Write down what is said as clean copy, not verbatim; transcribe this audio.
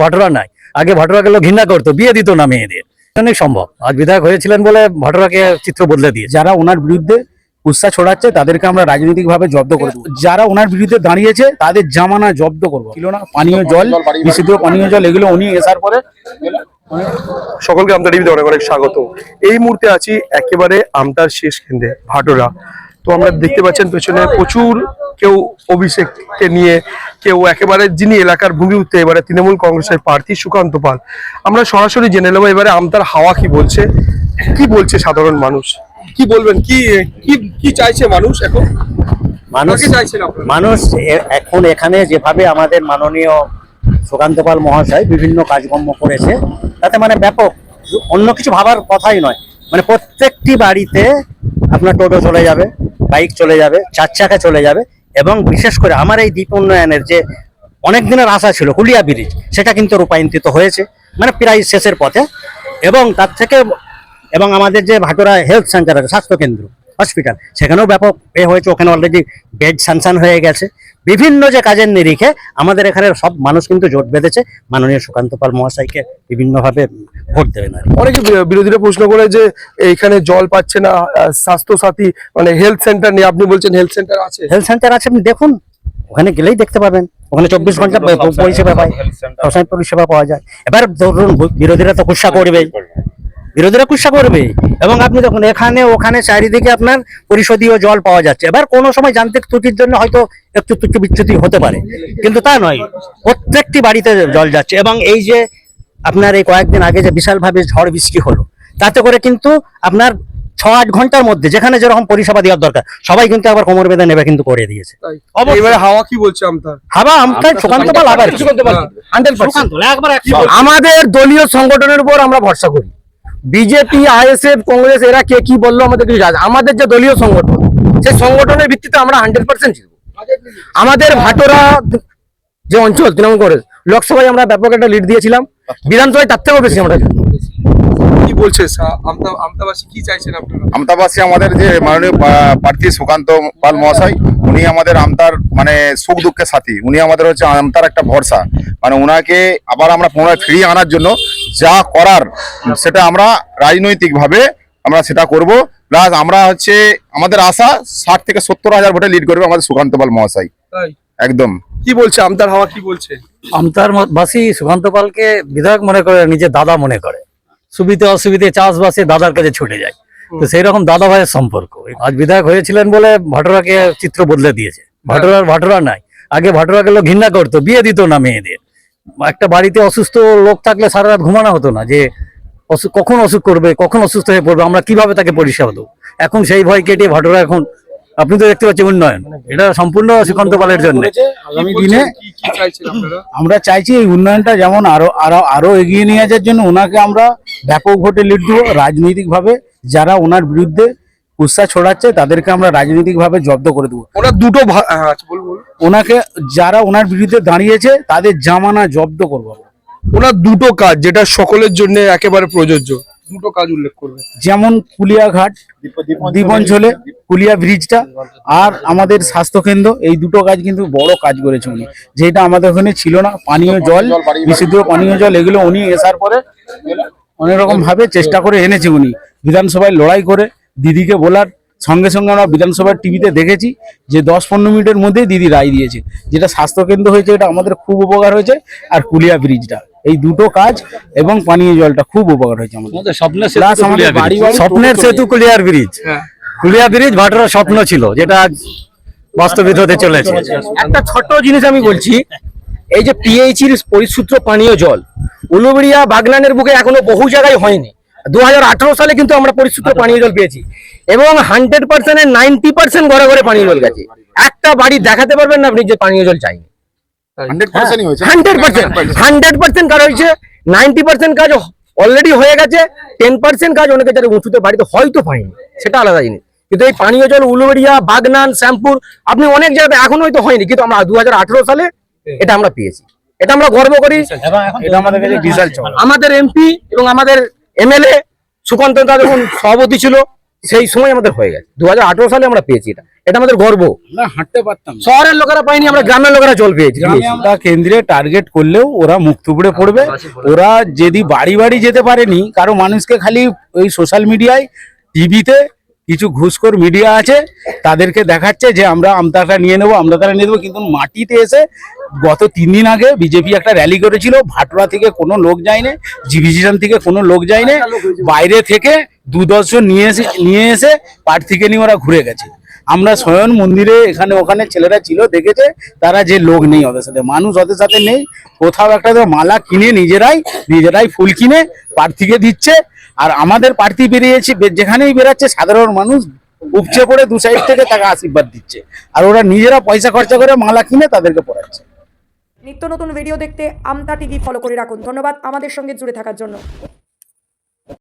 ভটরা নাই। আগে ভটরাকে লোক ঘৃণা করতো, বিয়ে দিত না মেয়েদের। অনেক সম্ভব আজ বিধায়ক হয়েছিলেন বলে ভটরাকে চিত্র বদলে দিয়ে যারা ওনার বিরুদ্ধে উৎসাহ ছড়াচ্ছে তাদেরকে আমরা রাজনৈতিক ভাবে জব্দ করে দেবো। যারা ওনার বিরুদ্ধে দাঁড়িয়েছে তাদের জামানা জব্দ করবো। ছিল না পানীয় জল, বিশুদ্ধ পানীয় জল, এগুলো উনি এসার পরে। সকলকে আমতা টিভিতে অনেক অনেক স্বাগত। এই মুহূর্তে আছি একেবারে আমতার শেষ কেন্দ্রে ভাটোরা। তো আমরা দেখতে পাচ্ছেন পেছনে প্রচুর কেউ অভিষেককে নিয়ে, কেউ একেবারে যিনি এলাকার ভূমি উঠতে এবারে তৃণমূল কংগ্রেসের প্রার্থী সুকান্ত পাল। আমরা সরাসরি জেনে নেবো এবারে আমতার হাওয়া কি বলছে, কি বলছে সাধারণ মানুষ, কি বলবেন, কি কি কি চাইছে মানুষ এখন? মানুষ এখন এখানে যেভাবে আমাদের মাননীয় সুকান্ত পাল মহাশয় বিভিন্ন কাজকর্ম করেছে, তাতে মানে ব্যাপক, অন্য কিছু ভাবার কথাই নয়। মানে প্রত্যেকটি বাড়িতে আপনার টোটো চলে যাবে, বাইক চলে যাবে, 4 চাকা চলে যাবে। এবং বিশেষ করে আমার এই দ্বীপ উন্নয়নের যে অনেক দিনের আশা ছিল কুলিয়া ব্রিজ, সেটা কিন্তু রূপায়িত হয়েছে, মানে প্রায় শেষের পথে। এবং তার থেকে এবং আমাদের যে ভাটোরা হেলথ সেন্টার আছে, স্বাস্থ্যকেন্দ্র হসপিটাল, সেখানেও ব্যাপক হয়েছে। ওখানে অলরেডি বেড স্যাংশন হয়ে গেছে। বিভিন্ন যে কাজের নিরিখে আমাদের এখানে সব মানুষ কিন্তু জোট বেঁধেছে মাননীয় সুকান্ত পাল মহাশয়কে বিভিন্নভাবে ভোট দেবেন। অনেকে বিরোধীরা প্রশ্ন করে যে এইখানে জল পাচ্ছে না, স্বাস্থ্য সাথী মানে হেলথ সেন্টার নেই, আপনি বলছেন হেলথ সেন্টার আছে। হেলথ সেন্টার আছে, আপনি দেখুন, ওখানে গেলেই দেখতে পাবেন। ওখানে 24 ঘন্টা পরিষেবা পায়, সবসময় পরিষেবা পাওয়া যায়। এবার ধরুন বিরোধীরা তো কুৎসা করবেই, এবং আপনি দেখুন এখানে ওখানে চারিদিকে আপনার পরিশোধীয় জল পাওয়া যাচ্ছে। এবার কোনো সময় যান্ত্রিক ত্রুটির জন্য হয়তো একটু ত্রুটি বিচ্যুতি হতে পারে, কিন্তু তা নয়, প্রত্যেকটি বাড়িতে জল যাচ্ছে। এবং এই যে আপনার এই কয়েকদিন আগে যে বিশালভাবে ঝড় বৃষ্টি হলো, তাতে করে কিন্তু আপনার 6-8 ঘন্টার মধ্যে যেখানে যেরকম পরিষেবা দেওয়ার দরকার সবাই কিন্তু আবার কোমর বেঁধে নেবে কিন্তু করে দিয়েছে। এবারে হাওয়া কি বলছে আমতার? সুকান্ত পাল আবার আমাদের দলীয় সংগঠনের উপর আমরা ভরসা করি। বিজেপি, আইএসএফ, কংগ্রেস এরা কে কি বললো আমাদের কিছু জানে। আমাদের যে দলীয় সংগঠন, সেই সংগঠনের ভিত্তিতে আমরা 100% জিতবো। আমাদের ভাটোরা যে অঞ্চল তৃণমূল কংগ্রেস লোকসভায় আমরা ব্যাপক একটা লিড দিয়েছিলাম, বিধানসভায় তার থেকেও বেশি আমরা জিতবো। কি বলছে আমতাবাসী, কি চাইছেন আপনারা? আমতাবাসী আমাদের যে মাননীয় প্রার্থী সুকান্ত পাল মহাশয়, উনি আমাদের আমতার মানে সুখ দুঃখের সাথী। উনি আমাদের হচ্ছে আমতার একটা ভরসা। মানে ওনাকে আবার আমরা পুনরায় ফিরিয়ে আনার জন্য যা করার সেটা আমরা রাজনৈতিকভাবে আমরা সেটা করব। প্লাস আমরা হচ্ছে আমাদের আশা 60 থেকে 70 হাজার ভোটে লিড করবে আমাদের সুকান্ত পাল মহাশয়। একদম। কি বলছে আমতার হাওয়া, কি বলছে? আমতার বাসী সুকান্ত পালকে বিধায়ক মনে করে, নিজের দাদা মনে করে। সুবিধে অসুবিধে চাষবাসে দাদার কাছে ছুটে যায়। তো সেই রকম দাদা ভাইয়ের সম্পর্ক। আজ বিধায়ক হয়েছিলেন বলে ভটরাকে চিত্র বদলে দিয়েছে। ভটরা নাই। আগে ভটরাকে লোক ঘৃণা করতো, বিয়ে দিত না মেয়েদের। একটা বাড়িতে অসুস্থ লোক থাকলে সারা রাত ঘুমানো হতো না, যে কখন অসুখ করবে, কখন অসুস্থ হয়ে পড়বে, আমরা কিভাবে তাকে পরিষেবা দেবো। এখন সেই ভয় কেটে ভটরা এখন আপনি তো দেখতে পাচ্ছেন উন্নয়ন, এটা সম্পূর্ণ সুকান্ত পালের জন্য। আগামী দিনে আমরা চাইছি এই উন্নয়নটা যেমন আরো এগিয়ে নিয়ে যাওয়ার জন্য ওনাকে আমরা ব্যাপক ভোটে লিড দেবো। রাজনৈতিক ভাবে যারা ওনার বিরুদ্ধে উৎসাহ ছড়াচ্ছে তাদেরকে আমরা রাজনৈতিক ভাবে জব্দ করে দেবো। ওরা দুটো ওনাকে যারা ওনার বিরুদ্ধে দাঁড়িয়েছে তাদের জামানা জব্দ করবো। ওনার দুটো কাজ যেটা সকলের জন্য একেবারে প্রযোজ্য, দুটো কাজ উল্লেখ করবে। যেমন কুলিয়াঘাট দ্বীপ অঞ্চলে কুলিয়া ব্রিজটা আর আমাদের স্বাস্থ্যকেন্দ্র, এই দুটো কাজ কিন্তু বড় কাজ করেছে উনি, যেটা আমাদের ওখানে ছিল না। পানীয় জল, বিশুদ্ধ পানীয় জল, এগুলো উনি এসার পরে অনেক রকম ভাবে চেষ্টা করে এনেছে উনি। বিধানসভায় লড়াই করে দিদিকে বলার সঙ্গে সঙ্গে আমরা বিধানসভার টিভিতে দেখেছি যে 10-15 মিনিটের মধ্যেই দিদি রায় দিয়েছে। যেটা স্বাস্থ্যকেন্দ্র হয়েছে এটা আমাদের খুব উপকার হয়েছে, আর কুলিয়া ব্রিজটা, এই দুটো কাজ এবং পানীয় জলটা খুব উপকার হয়েছে আমাদের। স্বপ্নের সেতু কুলিয়ার ব্রিজ। কুলিয়া ব্রিজ ভাটোরার স্বপ্ন ছিল, যেটা আজ বাস্তবিত হতে চলেছে। একটা ছোট জিনিস আমি বলছি, এই যে পিএইচির পরিশুদ্ধ পানীয় জল উলুবেড়িয়া বাগনানের বুকে এখনো বহু জায়গায় হয়নি। 2018 সালে কিন্তু আমরা পরিশুদ্ধ পানীয় জল পেয়েছি, এবং 100%-এর 90% ঘরে ঘরে পানীয় জল গেছে। একটা বাড়ি দেখাতে পারবেন না আপনি যে পানীয় জল চাইনি। 100% কাজ হয়েছে, 90% কাজ অলরেডি হয়ে গেছে, 10% কাজ অনেকে যারা উঁচুতে বাড়িতে হয়তো পায়নি, সেটা আলাদা জিনিস। কিন্তু এই পানীয় জল উলুবেড়িয়া, বাগনান, শ্যামপুর, আপনি অনেক জায়গাতে এখনো হয়তো হয়নি, কিন্তু আমরা 2018 সালে এটা আমরা পেয়েছি। এটা আমরা গর্ব করি। আমাদের এমপি এবং আমাদের এমএলএ সুকান্ত দা যখন সভাপতি ছিল, সেই সময় আমাদের হয়ে গেছে। 2018 সালে আমরা পেয়েছি, এটা আমাদের গর্ব। আমরা হাঁটতে পারতাম না। শহরের লোকেরা পাইনি, আমরা গ্রামের লোকেরা জল পেয়েছি। গ্রামে আমরা কেন্দ্রে টার্গেট করলেও ওরা মুখ থুবড়ে পড়বে। ওরা যদি বাড়ি বাড়ি যেতে পারেনি, কারো মানুষকে খালি ওই সোশ্যাল মিডিয়ায়, টিভিতে কিছু ঘুষখোর মিডিয়া আছে, তাদেরকে দেখাচ্ছে যে আমরা আমতাটা নিয়ে নেবো, আমতাটা নিয়ে নেবো, কিন্তু মাটিতে এসে গত 3 দিন আগে বিজেপি একটা র্যালি করেছিল, ভাটুরা থেকে কোনো লোক যায়নি, ডিভিশন থেকে কোনো লোক যায়নি, বাইরে থেকে 2-10 জন নিয়ে এসে প্রার্থীকে নিয়ে ওরা ঘুরে গেছে। আমরা স্বয়ং মন্দিরে এখানে ওখানে ছেলেরা ছিল, দেখেছে তারা, যে লোক নেই ওদের সাথে, মানুষ ওদের সাথে নেই। কোথাও একটা মালা কিনে নিজেরাই ফুল কিনে প্রার্থীকে দিচ্ছে, আর আমাদের প্রার্থী বেরিয়েছে, যেখানেই বেরাচ্ছে সাধারণ মানুষ উপচে পড়ে 2 সাইড থেকে তাকে আশীর্বাদ দিচ্ছে, আর ওরা নিজেরা পয়সা খরচা করে মালা কিনে তাদেরকে পড়াচ্ছে। নিত্য নতুন ভিডিও দেখতে আমতা টিভি ফলো করে রাখুন। ধন্যবাদ আমাদের সঙ্গে জুড়ে থাকার জন্য।